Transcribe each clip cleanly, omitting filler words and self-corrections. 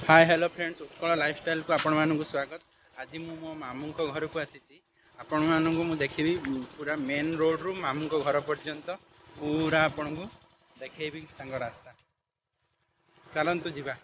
Hi hello friends Utkal lifestyle को आपण मानक स्वागत। आज मो मामू घर को आसी आपण मानक देखी पूरा मेन रोड रु मामू घर पर्यंत पूरा आपण को देखी रास्ता चलतु जीवा।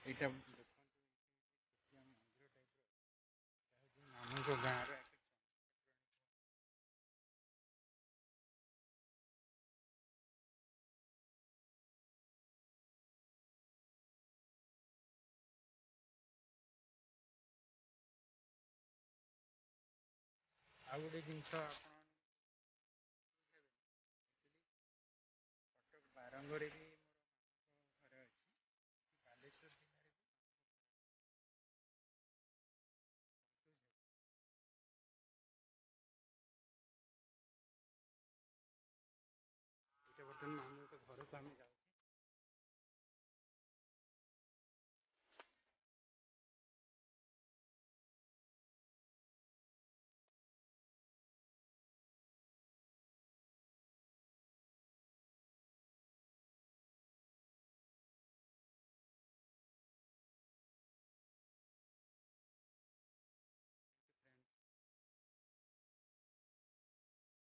यहाँ मामू गाँव आउ गोटे जिनस कटक बारंगरे भी मोर घर अच्छी बालेश्वर जिले बर्तमान मामू घर को आम जाऊ।